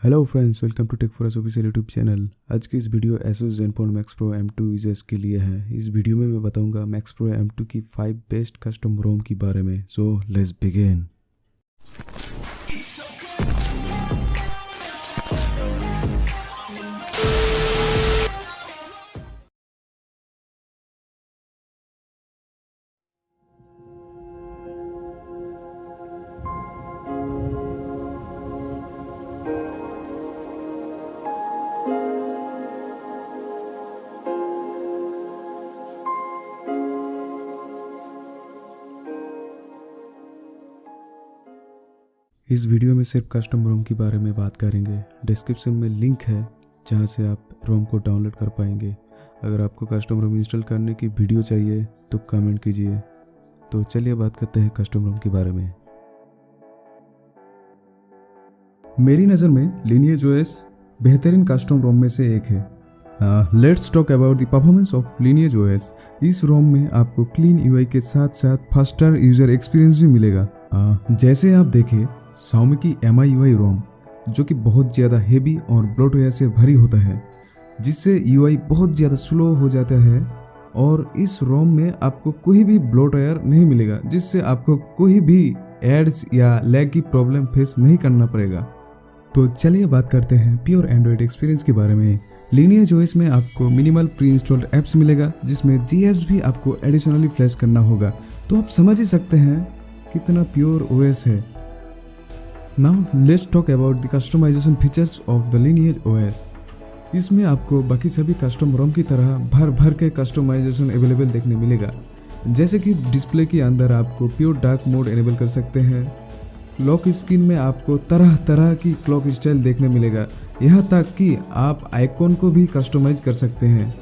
Hello friends, welcome to Tech For Us official YouTube channel. आज की इस video ASUS ZenFone Max Pro M2 users के लिए है। इस वीडियो में मैं बताऊंगा Max Pro M2 की 5 बेस्ट कस्टम रोम के बारे में। So let's begin. इस वीडियो में सिर्फ कस्टम रोम के बारे में बात करेंगे। डिस्क्रिप्शन में लिंक है जहां से आप रोम को डाउनलोड कर पाएंगे। अगर आपको कस्टम रोम इंस्टॉल करने की वीडियो चाहिए तो कमेंट कीजिए। तो चलिए बात करते हैं कस्टम रोम के बारे में। मेरी नज़र में लिनिएज ओएस बेहतरीन कस्टम रोम में से एक है। Let's talk about the performance of lineage OS. इस रोम में आपको क्लीन यूआई के साथ साथ फास्टर यूजर एक्सपीरियंस भी मिलेगा। जैसे आप देखें Xiaomi की MI UI रोम जो कि बहुत ज़्यादा हेवी और ब्लोटवेयर से भरी होता है, जिससे UI बहुत ज़्यादा स्लो हो जाता है। और इस रोम में आपको कोई भी ब्लोटवेयर नहीं मिलेगा, जिससे आपको कोई भी एड्स या लैग की प्रॉब्लम फेस नहीं करना पड़ेगा। तो चलिए बात करते हैं प्योर एंड्रॉयड एक्सपीरियंस के बारे में। लिनिएज ओएस में आपको मिनिमल प्री इंस्टॉल्ड ऐप्स मिलेगा, जिसमें जी ऐप्स भी आपको एडिशनली फ्लैश करना होगा। तो आप समझ ही सकते हैं कितना प्योर ओएस है। Now let's talk about the customization features of the Lineage OS। इसमें आपको बाकी सभी कस्टम रोम की तरह भर भर के कस्टमाइजेशन अवेलेबल देखने मिलेगा। जैसे कि डिस्प्ले के अंदर आपको प्योर डार्क मोड एनेबल कर सकते हैं। लॉक स्क्रीन में आपको तरह तरह की क्लॉक स्टाइल देखने मिलेगा, यहाँ तक कि आप आइकॉन को भी कस्टमाइज कर सकते हैं।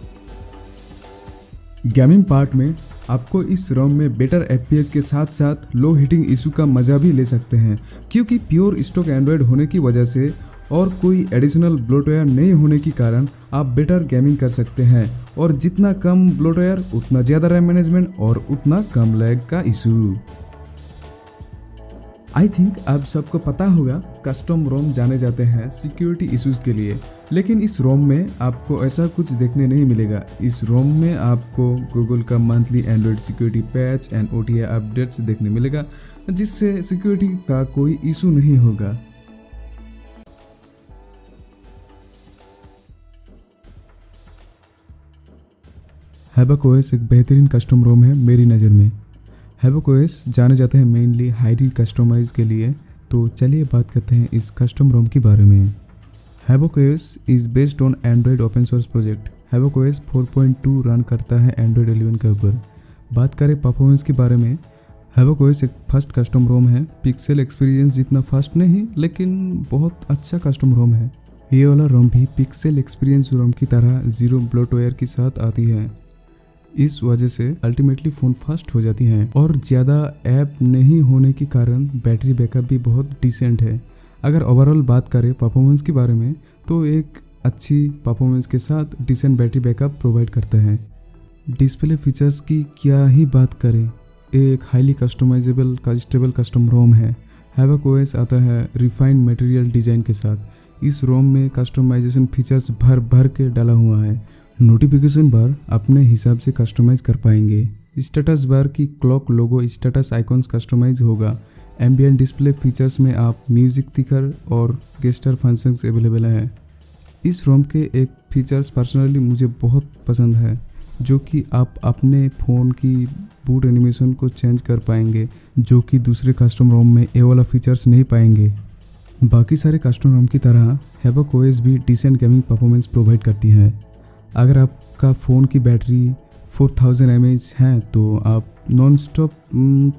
गेमिंग पार्ट में आपको इस रोम में बेटर FPS के साथ साथ लो हीटिंग इशू का मजा भी ले सकते हैं, क्योंकि प्योर स्टॉक एंड्रॉयड होने की वजह से और कोई एडिशनल ब्लोटवेयर नहीं होने के कारण आप बेटर गेमिंग कर सकते हैं। और जितना कम ब्लोटवेयर उतना ज़्यादा रैम मैनेजमेंट और उतना कम लैग का इशू। आई थिंक आप सबको पता होगा कस्टम रोम जाने जाते हैं सिक्योरिटी इश्यूज के लिए, लेकिन इस रोम में आपको ऐसा कुछ देखने नहीं मिलेगा। इस रोम में आपको गूगल का monthly Android security patch and OTA updates देखने मिलेगा, जिससे सिक्योरिटी का कोई इशू नहीं होगा। हैवक ओएस एक बेहतरीन कस्टम रोम है मेरी नज़र में। हैवक ओएस जाने जाते हैं मेनली हाईली कस्टमाइज के लिए। तो चलिए बात करते हैं इस कस्टम रोम के बारे में। Havoc OS is based on Android open source project. Havoc OS 4.2 run करता है एंड्रॉयड 11 के ऊपर। बात करें परफॉर्मेंस के बारे में, हैवक ओएस एक फास्ट कस्टम रोम है। पिक्सल एक्सपीरियंस जितना फास्ट नहीं, लेकिन बहुत अच्छा कस्टम रोम है। ये वाला रोम भी पिक्सल एक्सपीरियंस रोम की तरह जीरो ब्लोटवेयर के साथ आती है। इस वजह से अल्टीमेटली फ़ोन फास्ट हो जाती हैं और ज़्यादा ऐप नहीं होने के कारण बैटरी बैकअप भी बहुत डिसेंट है। अगर ओवरऑल बात करें परफॉर्मेंस के बारे में, तो एक अच्छी परफॉर्मेंस के साथ डिसेंट बैटरी बैकअप प्रोवाइड करता है। डिस्प्ले फीचर्स की क्या ही बात करें, एक highly customisable stable custom ROM है। हैवक ओएस आता है रिफाइंड मटेरियल डिज़ाइन के साथ। इस रोम में कस्टमाइजेशन फीचर्स भर भर के डाला हुआ है। नोटिफिकेशन बार अपने हिसाब से कस्टमाइज कर पाएंगे। स्टेटस बार की क्लॉक लोगो स्टेटस आइकॉन्स कस्टमाइज होगा। एम्बिएंट डिस्प्ले फीचर्स में आप म्यूजिक तिकर और गेस्टर फंक्शंस अवेलेबल है। इस रोम के एक फीचर्स पर्सनली मुझे बहुत पसंद है, जो कि आप अपने फ़ोन की बूट एनिमेशन को चेंज कर पाएंगे, जो कि दूसरे कस्टम रोम में ये वाला फीचर्स नहीं पाएंगे। बाकी सारे कस्टम रोम की तरह हैवक ओएस भी डिसेंट गेमिंग परफॉर्मेंस प्रोवाइड करती है। अगर आपका फ़ोन की बैटरी 4000 mAh है तो आप नॉन स्टॉप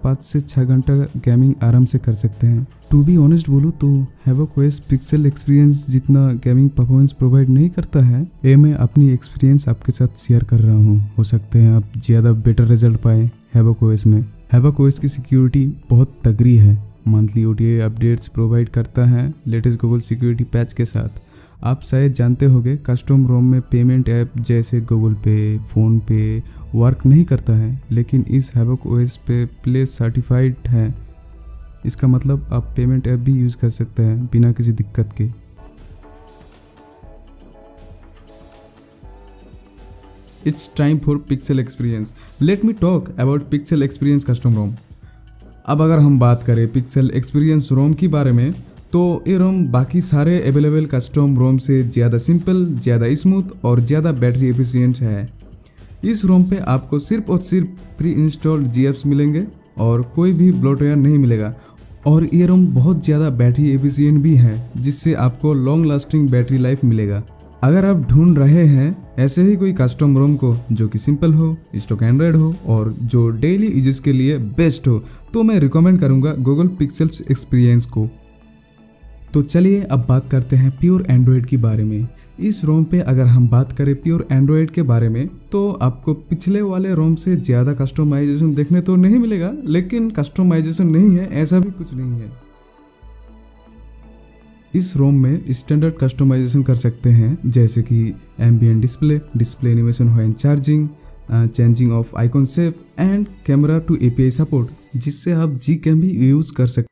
5 से 6 घंटा गेमिंग आराम से कर सकते हैं। टू बी ऑनेस्ट बोलूँ तो हैवक ओएस पिक्सल एक्सपीरियंस जितना गेमिंग परफॉर्मेंस प्रोवाइड नहीं करता है। ये मैं अपनी एक्सपीरियंस आपके साथ शेयर कर रहा हूँ। हो सकते हैं आप ज़्यादा बेटर रिजल्ट पाए हैवक ओएस में। हैवक ओएस की सिक्योरिटी बहुत तगड़ी है। मंथली OTA अपडेट्स प्रोवाइड करता है लेटेस्ट गूगल सिक्योरिटी पैच के साथ। आप शायद जानते होंगे कस्टम रोम में पेमेंट ऐप जैसे गूगल पे, फ़ोन पे वर्क नहीं करता है, लेकिन इस हैवक ओएस पे प्ले सर्टिफाइड है। इसका मतलब आप पेमेंट ऐप भी यूज़ कर सकते हैं बिना किसी दिक्कत के। It's time for Pixel Experience. Let me talk about Pixel Experience Custom ROM. अब अगर हम बात करें पिक्सल एक्सपीरियंस रोम के बारे में, तो ये रोम बाकी सारे अवेलेबल कस्टम रोम से ज़्यादा सिंपल, ज़्यादा स्मूथ और ज़्यादा बैटरी एफिशिएंट है। इस रोम पे आपको सिर्फ और सिर्फ प्री इंस्टॉल्ड GFs मिलेंगे और कोई भी ब्लोटवेयर नहीं मिलेगा। और ये रोम बहुत ज़्यादा बैटरी एफिशिएंट भी है, जिससे आपको लॉन्ग लास्टिंग बैटरी लाइफ मिलेगा। अगर आप ढूंढ रहे हैं ऐसे ही कोई कस्टम रोम को जो कि सिंपल हो, स्टॉक एंड्रॉयड हो और जो डेली यूजेस के लिए बेस्ट हो, तो मैं रिकमेंड करूंगा गूगल पिक्सेल्स एक्सपीरियंस को। तो चलिए अब बात करते हैं प्योर एंड्रॉयड के बारे में। इस रोम पे अगर हम बात करें प्योर एंड्रॉयड के बारे में, तो आपको पिछले वाले रोम से ज़्यादा कस्टमाइजेशन देखने तो नहीं मिलेगा, लेकिन कस्टमाइजेशन नहीं है ऐसा भी कुछ नहीं है। इस रोम में स्टैंडर्ड कस्टमाइजेशन कर सकते हैं, जैसे कि ambient display animation when charging, changing of icon shape and camera two API support, जिससे आप Gcam भी यूज़ कर सकते हैं।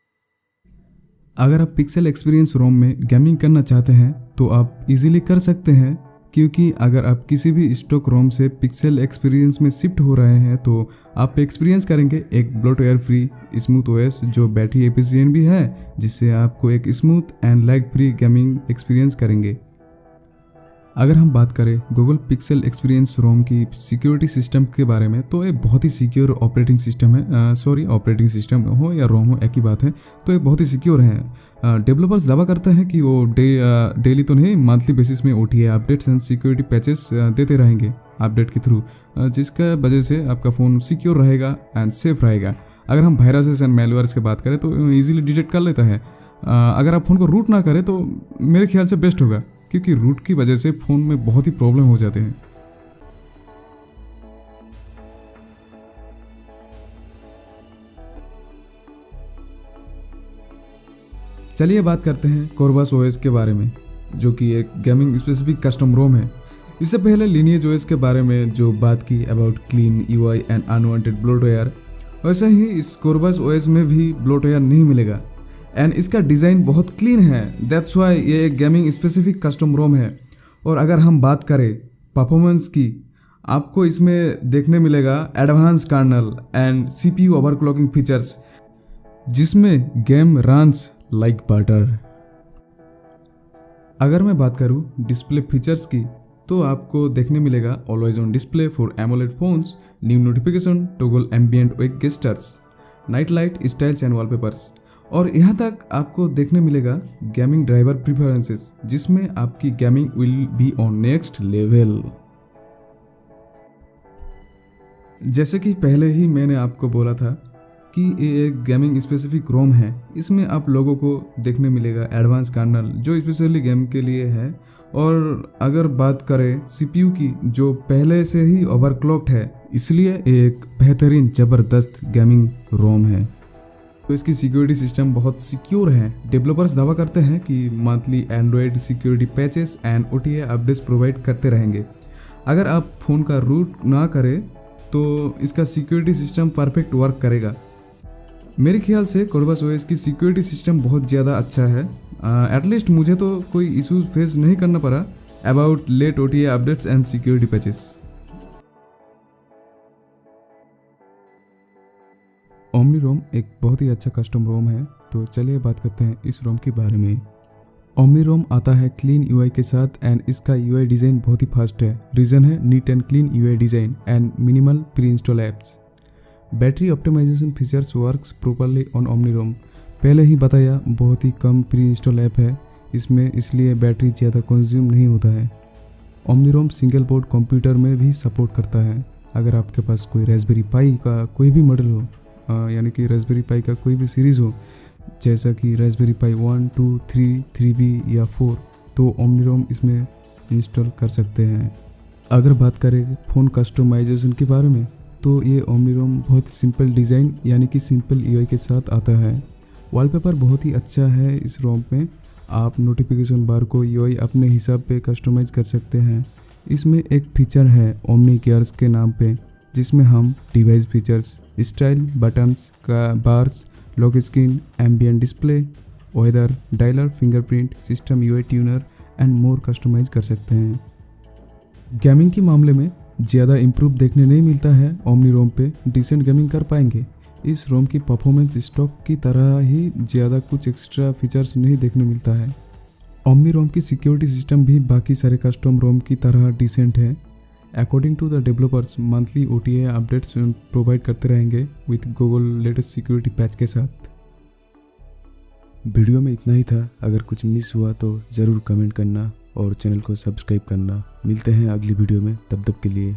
अगर आप पिक्सल एक्सपीरियंस रोम में गेमिंग करना चाहते हैं तो आप इजीली कर सकते हैं, क्योंकि अगर आप किसी भी स्टॉक रोम से पिक्सल एक्सपीरियंस में शिफ्ट हो रहे हैं तो आप एक्सपीरियंस करेंगे एक ब्लोटवेयर फ्री स्मूथ OS जो बैटरी एफिशिएंट भी है, जिससे आपको एक smooth and lag free gaming experience करेंगे। अगर हम बात करें गूगल पिक्सल एक्सपीरियंस रोम की सिक्योरिटी सिस्टम के बारे में, तो ये बहुत ही सिक्योर ऑपरेटिंग सिस्टम है। ऑपरेटिंग सिस्टम हो या रोम हो एक ही बात है। तो ये बहुत ही सिक्योर है। डेवलपर्स दावा करते हैं कि वो डेली तो नहीं, मंथली बेसिस में OTA updates and security patches देते रहेंगे अपडेट के थ्रू, जिसका वजह से आपका फ़ोन सिक्योर रहेगा एंड सेफ रहेगा। अगर हम वायरसेस एंड मेलवेयर्स की बात करें तो ईजिली डिटेक्ट कर लेता है। अगर आप फ़ोन को रूट ना करें तो मेरे ख्याल से बेस्ट होगा, क्योंकि रूट की वजह से फ़ोन में बहुत ही प्रॉब्लम हो जाते हैं। चलिए बात करते हैं कोरबस OS के बारे में, जो कि एक गेमिंग स्पेसिफिक कस्टम रोम है। इससे पहले लिनिएज OS के बारे में जो बात की about clean UI and unwanted bloatware, वैसे ही इस कोरबस OS में भी ब्लोटवेयर नहीं मिलेगा एंड इसका डिज़ाइन बहुत क्लीन है। दैट्स वाई ये एक गेमिंग स्पेसिफिक कस्टम रोम है। और अगर हम बात करें परफॉर्मेंस की, आपको इसमें देखने मिलेगा advance kernel and CPU overclocking features, जिसमें गेम रन्स लाइक बटर। अगर मैं बात करूं डिस्प्ले फीचर्स की, तो आपको देखने मिलेगा always on display for AMOLED phones, new notification, toggle ambient wake gestures, night light styles and wallpapers. और यहाँ तक आपको देखने मिलेगा गेमिंग ड्राइवर प्रेफरेंसेस, जिसमें आपकी gaming will be on next level. जैसे कि पहले ही मैंने आपको बोला था कि ये एक गेमिंग स्पेसिफिक रोम है। इसमें आप लोगों को देखने मिलेगा एडवांस कर्नल जो स्पेशली गेम के लिए है। और अगर बात करें CPU की, जो पहले से ही ओवरक्लॉक्ड है, इसलिए एक बेहतरीन ज़बरदस्त गेमिंग रोम है। तो इसकी सिक्योरिटी सिस्टम बहुत सिक्योर है। डेवलपर्स दावा करते हैं कि monthly Android security patches and OTA updates provide करते रहेंगे। अगर आप फ़ोन का रूट ना करें तो इसका सिक्योरिटी सिस्टम परफेक्ट वर्क करेगा। मेरे ख्याल से कोरबस OS की सिक्योरिटी सिस्टम बहुत ज़्यादा अच्छा है। एटलीस्ट मुझे तो कोई इशूज़ फेस नहीं करना पड़ा about late OTA updates and security patches. Omni ROM एक बहुत ही अच्छा कस्टम रोम है। तो चलिए बात करते हैं इस रोम के बारे में। ओमनी रोम आता है क्लीन UI के साथ एंड इसका UI डिज़ाइन बहुत ही फास्ट है। रीज़न है neat and clean UI design and minimal pre install apps. Battery optimisation features works properly on Omni ROM. पहले ही बताया, बहुत ही कम प्री इंस्टॉल ऐप है इसमें, इसलिए बैटरी ज़्यादा कंज्यूम नहीं होता है। Omni ROM single board computer में भी सपोर्ट करता है। अगर आपके पास कोई रास्पबेरी पाई का कोई भी मॉडल हो, यानी कि रास्पबेरी पाई का कोई भी सीरीज़ हो, जैसा कि रास्पबेरी पाई 1, 2, 3, 3B या 4, तो ओमनी रोम इसमें इंस्टॉल कर सकते हैं। अगर बात करें फ़ोन कस्टमाइजेशन के बारे में, तो ये ओमनी रोम बहुत सिंपल डिज़ाइन यानी कि सिंपल UI के साथ आता है। वॉलपेपर बहुत ही अच्छा है इस रोम में। आप नोटिफिकेशन बार को UI अपने हिसाब पे कस्टमाइज़ कर सकते हैं। इसमें एक फीचर है ओमनी केयर्स के नाम पे, जिसमें हम डिवाइस फीचर्स, स्टाइल, बटन्स का bars, lock screen, ambient display, weather, dialer, fingerprint, system UI tuner and more customise कर सकते हैं। गेमिंग के मामले में ज़्यादा इम्प्रूव देखने नहीं मिलता है। ओमनी रोम पे डिसेंट गेमिंग कर पाएंगे। इस रोम की परफॉर्मेंस स्टॉक की तरह ही ज़्यादा कुछ एक्स्ट्रा फीचर्स नहीं देखने मिलता है। ओमनी रोम की सिक्योरिटी सिस्टम भी बाकी सारे कस्टम रोम की तरह डिसेंट है। According to the developers monthly OTA updates provide करते रहेंगे with Google latest security patch के साथ। वीडियो में इतना ही था। अगर कुछ मिस हुआ तो ज़रूर कमेंट करना और चैनल को सब्सक्राइब करना। मिलते हैं अगली वीडियो में, तब तक के लिए